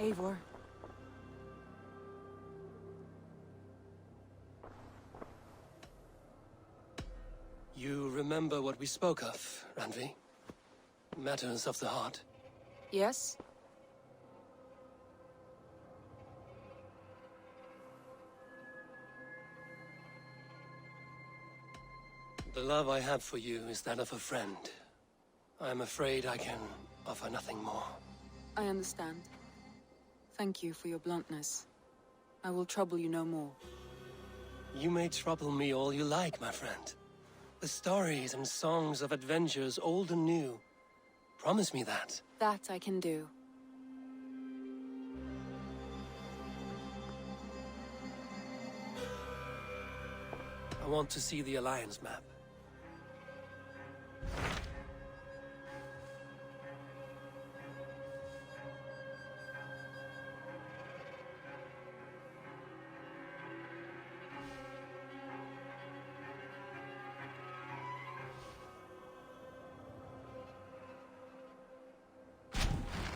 Eivor. You remember what we spoke of, Randvi? Matters of the heart. Yes? The love I have for you is that of a friend. I'm afraid I can offer nothing more. I understand. Thank you for your bluntness. I will trouble you no more. You may trouble me all you like, my friend. The stories and songs of adventures, old and new. Promise me that. That I can do. I want to see the Alliance map.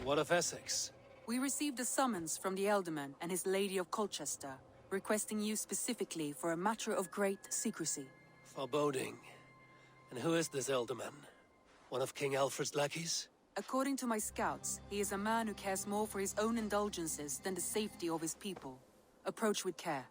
What of Essex? We received a summons from the Elderman and his Lady of Colchester, requesting you specifically for a matter of great secrecy. Foreboding. And who is this Elderman? One of King Alfred's lackeys? According to my scouts, he is a man who cares more for his own indulgences than the safety of his people. Approach with care.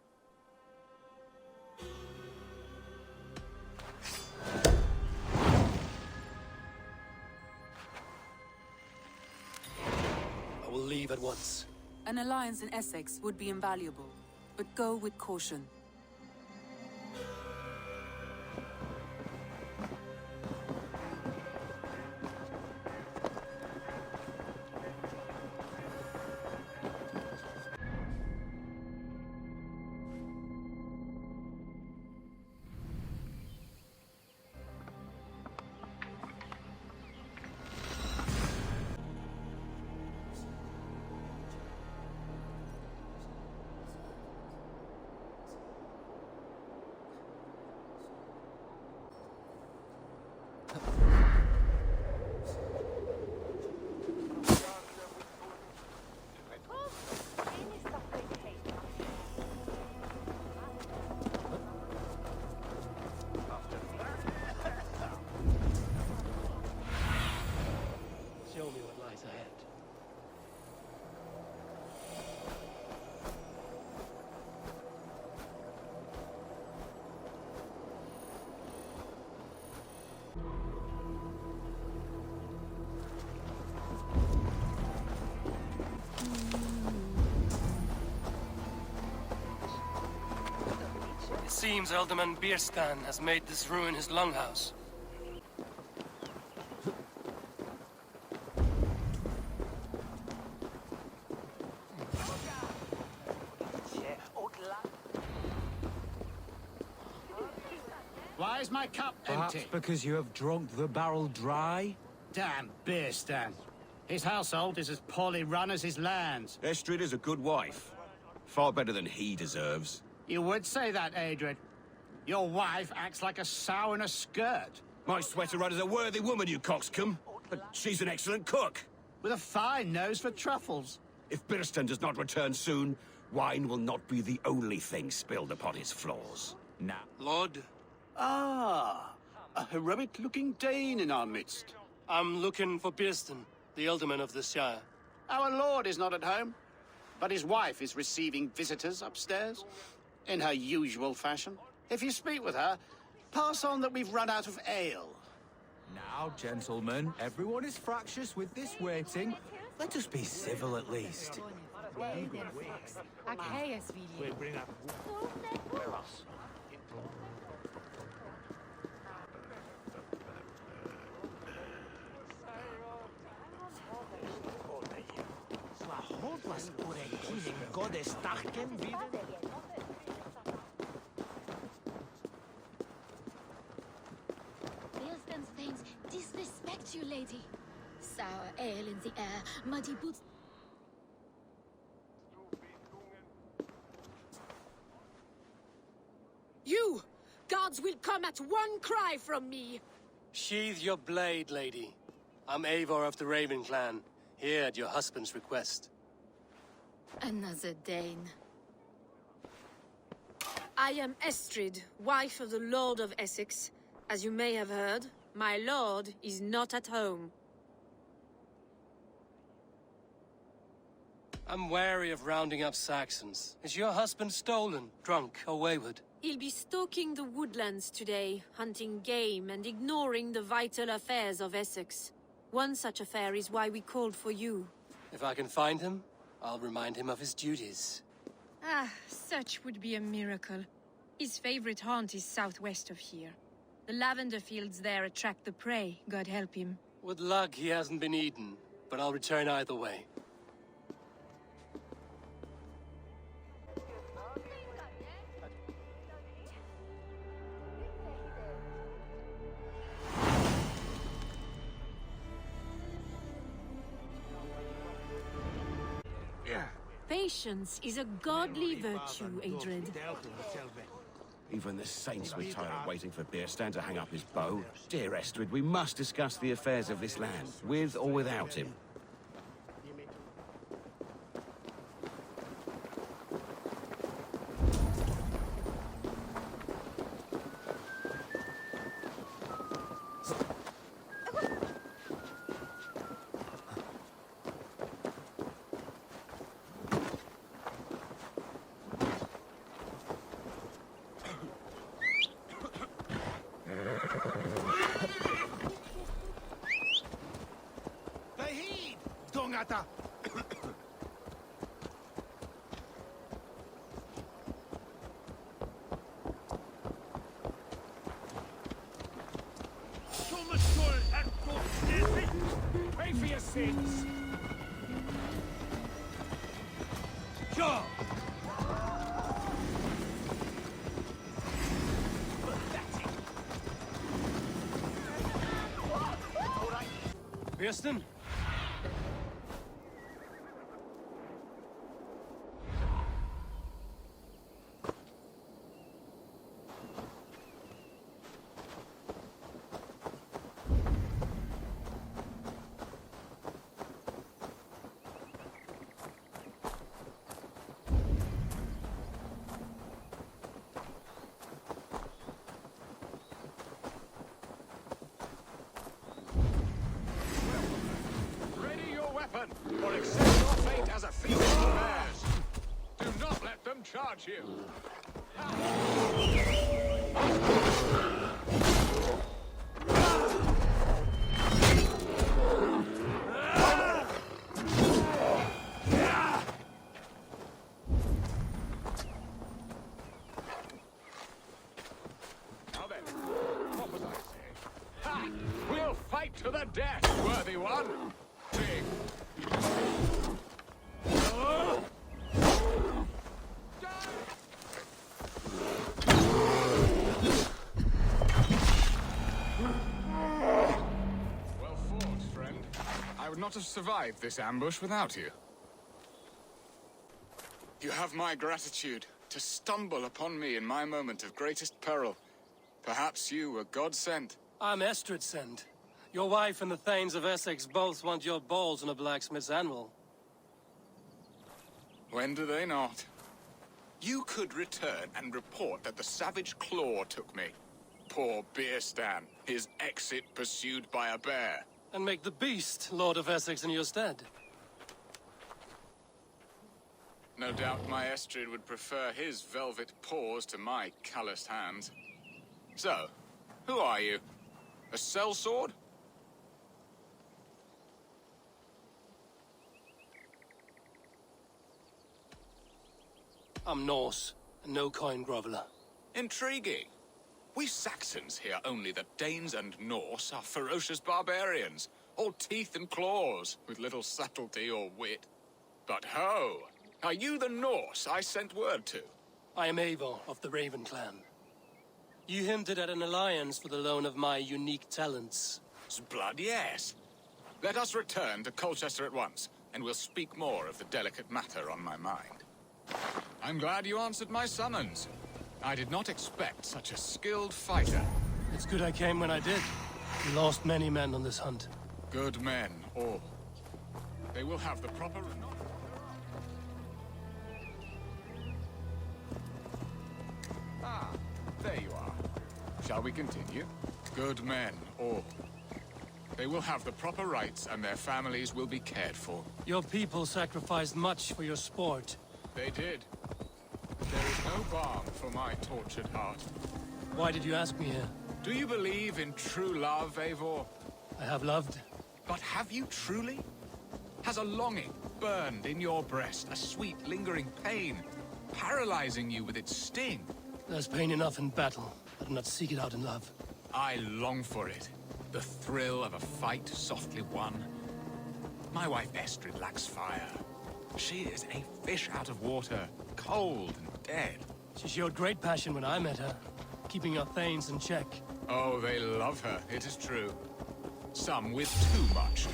I will leave at once. An alliance in Essex would be invaluable, but go with caution. Show me what lies ahead. It seems Alderman Birstan has made this ruin his longhouse. Why is my cup Perhaps empty? because you have drunk the barrel dry? Damn Birstan. His household is as poorly run as his lands. Estrid is a good wife. Far better than he deserves. You would say that, Adrian. Your wife acts like a sow in a skirt. My sweater run is a worthy woman, you coxcomb. But she's an excellent cook. With a fine nose for truffles. If Birstan does not return soon, wine will not be the only thing spilled upon his floors. Now. Lord, Ah, a heroic-looking Dane in our midst. I'm looking for Birstan, the Elderman of the Shire. Our lord is not at home, but his wife is receiving visitors upstairs, in her usual fashion. If you speak with her, pass on that we've run out of ale. Now, gentlemen, everyone is fractious with this waiting. Let us be civil at least. Bilstan's thanes disrespect you, lady. Sour ale in the air, muddy boots. You! Gods will come at one cry from me! Sheathe your blade, lady. I'm Eivor of the Raven clan, here at your husband's request. Another Dane. I am Estrid, wife of the Lord of Essex. As you may have heard, my lord is not at home. I'm wary of rounding up Saxons. Is your husband stolen, drunk, or wayward? He'll be stalking the woodlands today, hunting game and ignoring the vital affairs of Essex. One such affair is why we called for you. If I can find him, I'll remind him of his duties. Ah, such would be a miracle. His favorite haunt is southwest of here. The lavender fields there attract the prey, God help him. With luck, he hasn't been eaten, but I'll return either way. Patience is a godly virtue, Adrid. Even the saints were tired of waiting for Birstan to hang up his bow. Dear Estrid, we must discuss the affairs of this land, with or without him. Pay for your sins! Sure! Birstan? Or accept your fate as a field of bears. Do not let them charge you. Now then, what was I saying? Ha! We'll fight to the death, worthy one. Big. Well fought, friend. I would not have survived this ambush without you. You have my gratitude to stumble upon me in my moment of greatest peril. Perhaps you were God-sent. I'm Estrid sent. Your wife and the Thanes of Essex both want your balls on a blacksmith's anvil. When do they not? You could return and report that the savage claw took me. Poor Birstan, his exit pursued by a bear. And make the beast Lord of Essex in your stead. No doubt my Estrid would prefer his velvet paws to my calloused hands. So, who are you? A sellsword? I'm Norse, and no coin groveler. Intriguing. We Saxons hear only that Danes and Norse are ferocious barbarians, all teeth and claws, with little subtlety or wit. But ho! Are you the Norse I sent word to? I am Eivor of the Raven clan. You hinted at an alliance for the loan of my unique talents. Blood, yes. Let us return to Colchester at once, and we'll speak more of the delicate matter on my mind. I'm glad you answered my summons. I did not expect such a skilled fighter. It's good I came when I did. We lost many men on this hunt. Good men, all. They will have the proper... Ah, there you are. Shall we continue? Good men, all. They will have the proper rights and their families will be cared for. Your people sacrificed much for your sport. They did. There is no balm for my tortured heart. Why did you ask me here? Do you believe in true love, Eivor? I have loved. But have you truly? Has a longing burned in your breast, a sweet, lingering pain, paralyzing you with its sting? There's pain enough in battle. I do not seek it out in love. I long for it. The thrill of a fight softly won. My wife Estrid lacks fire. She is a fish out of water, cold and dead. She showed great passion when I met her, keeping our Thanes in check. Oh, they love her, it is true. Some with too much.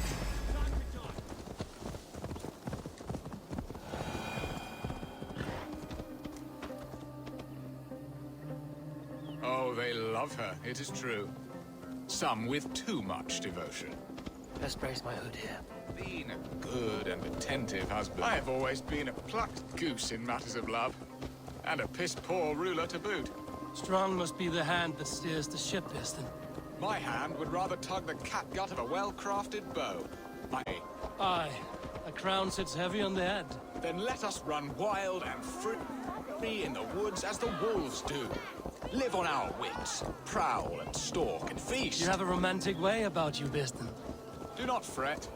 Oh, they love her, it is true. Some with too much devotion. Best brace my hood here. Being a good and attentive husband. I have always been a plucked goose in matters of love. And a piss-poor ruler to boot. Strong must be the hand that steers the ship, Birstan. My hand would rather tug the catgut of a well-crafted bow. Aye. A crown sits heavy on the head. Then let us run wild and free in the woods as the wolves do. Live on our wits, prowl and stalk and feast. You have a romantic way about you, Birstan. Do not fret.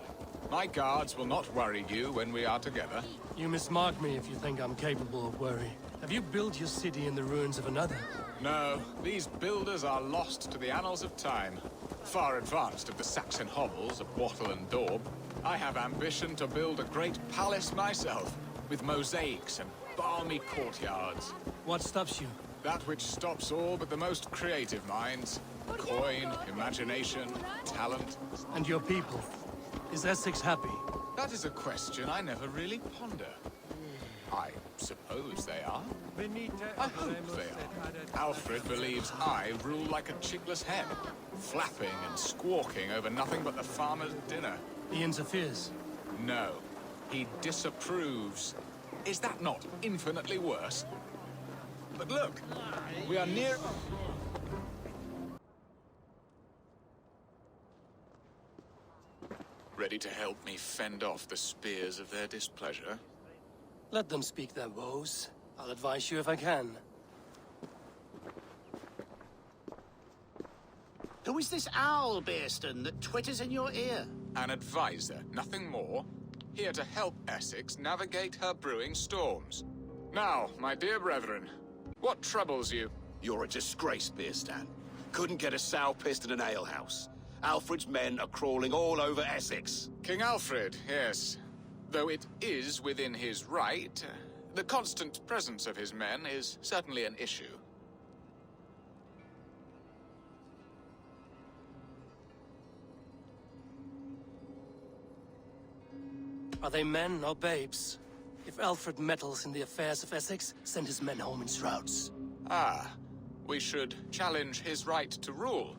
My guards will not worry you when we are together. You mismark me if you think I'm capable of worry. Have you built your city in the ruins of another? No, these builders are lost to the annals of time. Far advanced of the Saxon hovels of Wattle and Daub. I have ambition to build a great palace myself, with mosaics and balmy courtyards. What stops you? That which stops all but the most creative minds. Coin, imagination, talent. And your people? Is Essex happy? That is a question I never really ponder. I suppose they are. I hope they are. Alfred believes I rule like a chickless hen, flapping and squawking over nothing but the farmer's dinner. He interferes? No, he disapproves. Is that not infinitely worse? But look, we are near... Ready to help me fend off the spears of their displeasure? Let them speak their woes. I'll advise you if I can. Who is this owl, Birstan, that twitters in your ear? An advisor, nothing more. Here to help Essex navigate her brewing storms. Now, my dear brethren, what troubles you? You're a disgrace, Birstan. Couldn't get a sow pissed in an alehouse. Alfred's men are crawling all over Essex. King Alfred, yes. Though it is within his right, the constant presence of his men is certainly an issue. Are they men or babes? If Alfred meddles in the affairs of Essex, send his men home in shrouds. Ah, we should challenge his right to rule.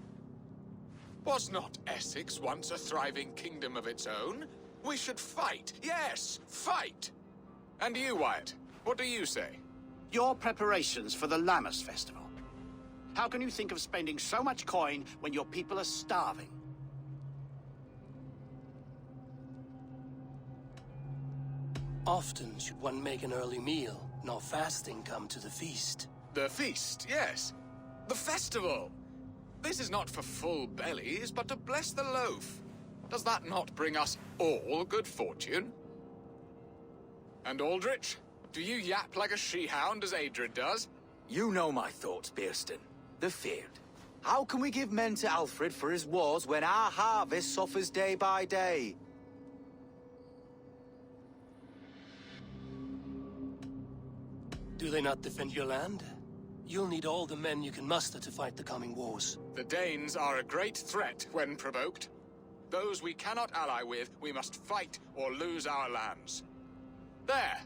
Was not Essex once a thriving kingdom of its own? We should fight. Yes, fight! And you, Wyatt, what do you say? Your preparations for the Lammas festival. How can you think of spending so much coin when your people are starving? Often should one make an early meal, nor fasting come to the feast. The feast, yes. The festival! This is not for full bellies, but to bless the loaf. Does that not bring us all good fortune? And Aldrich, do you yap like a she-hound as Adrid does? You know my thoughts, Birstan. The feared. How can we give men to Alfred for his wars when our harvest suffers day by day? Do they not defend your land? You'll need all the men you can muster to fight the coming wars. The Danes are a great threat when provoked. Those we cannot ally with, we must fight or lose our lands. There!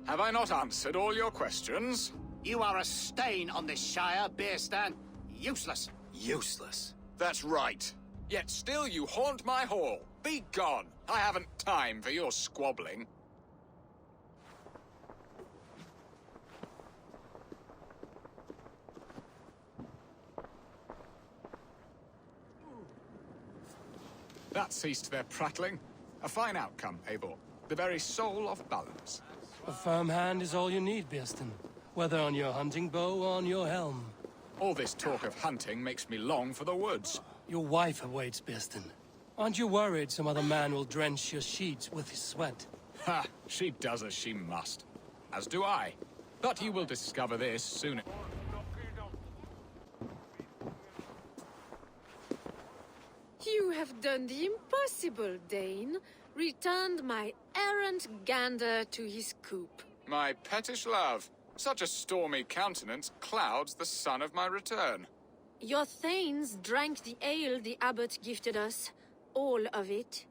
Have I not answered all your questions? You are a stain on this shire, Birstan. Useless. Useless. That's right. Yet still you haunt my hall. Be gone! I haven't time for your squabbling. That ceased their prattling. A fine outcome, Eivor. The very soul of balance. A firm hand is all you need, Birstan. Whether on your hunting bow or on your helm. All this talk of hunting makes me long for the woods. Your wife awaits, Birstan. Aren't you worried some other man will drench your sheets with his sweat? Ha! She does as she must. As do I. But you will discover this soon. You have done the impossible, Dane. Returned my errant gander to his coop. My pettish love. Such a stormy countenance clouds the sun of my return. Your thanes drank the ale the abbot gifted us. All of it.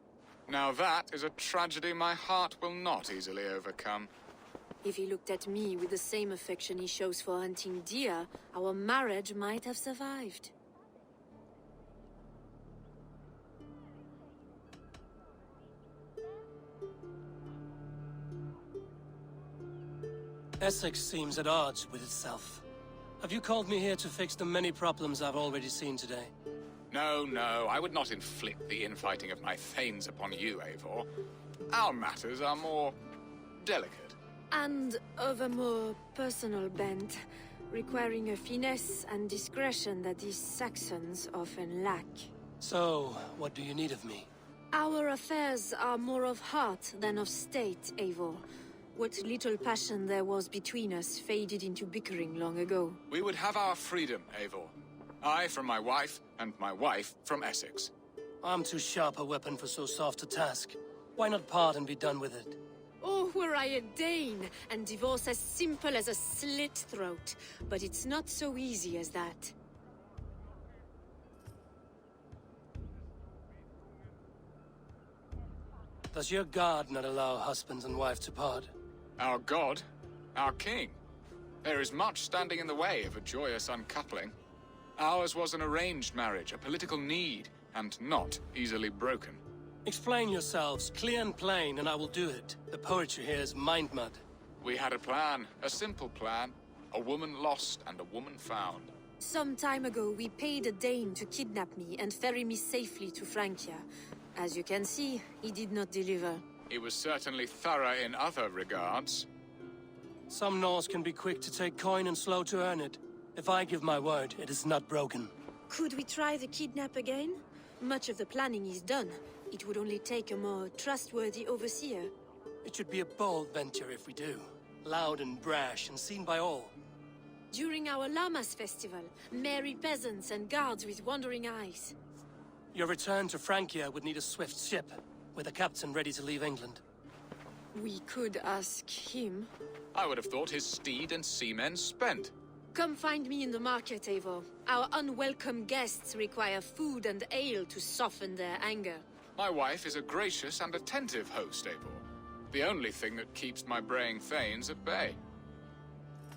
Now that is a tragedy my heart will not easily overcome. If he looked at me with the same affection he shows for hunting deer, our marriage might have survived. Essex seems at odds with itself. Have you called me here to fix the many problems I've already seen today? No, no, I would not inflict the infighting of my thanes upon you, Eivor. Our matters are more delicate. And of a more personal bent, requiring a finesse and discretion that these Saxons often lack. So, what do you need of me? Our affairs are more of heart than of state, Eivor. What little passion there was between us faded into bickering long ago. We would have our freedom, Eivor. I from my wife, and my wife from Essex. I'm too sharp a weapon for so soft a task. Why not part and be done with it? Oh, were I a Dane, and divorce as simple as a slit throat. But it's not so easy as that. Does your god not allow husbands and wife to part? Our god, our king. There is much standing in the way of a joyous uncoupling. Ours was an arranged marriage, a political need, and not easily broken. Explain yourselves, clear and plain, and I will do it. The poetry here is mind mud. We had a plan, a simple plan. A woman lost and a woman found. Some time ago, we paid a Dane to kidnap me and ferry me safely to Francia. As you can see, he did not deliver. He was certainly thorough in other regards. Some Norse can be quick to take coin and slow to earn it. If I give my word, it is not broken. Could we try the kidnap again? Much of the planning is done. It would only take a more trustworthy overseer. It should be a bold venture if we do. Loud and brash and seen by all. During our Llamas festival, merry peasants and guards with wandering eyes. Your return to Francia would need a swift ship, with a captain ready to leave England. We could ask him. I would have thought his steed and seamen spent. Come find me in the market, Eivor. Our unwelcome guests require food and ale to soften their anger. My wife is a gracious and attentive host, Eivor. The only thing that keeps my braying thanes at bay.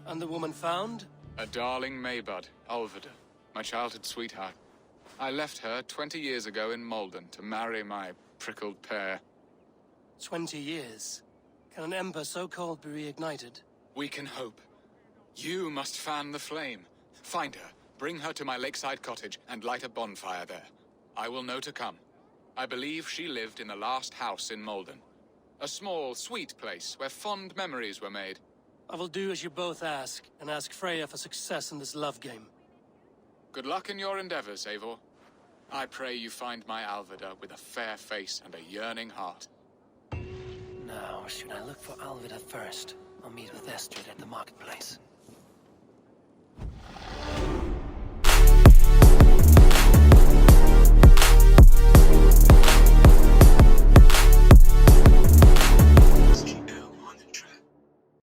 And the woman found? A darling Maybud, Alvida, my childhood sweetheart. I left her 20 years ago in Malden to marry my prickled pear. 20 years? Can an ember so cold be reignited? We can hope. You must fan the flame. Find her, bring her to my lakeside cottage, and light a bonfire there. I will know to come. I believe she lived in the last house in Malden. A small, sweet place where fond memories were made. I will do as you both ask, and ask Freya for success in this love game. Good luck in your endeavors, Eivor. I pray you find my Alvida with a fair face and a yearning heart. Now, should I look for Alvida first, or meet with Estrid at the marketplace?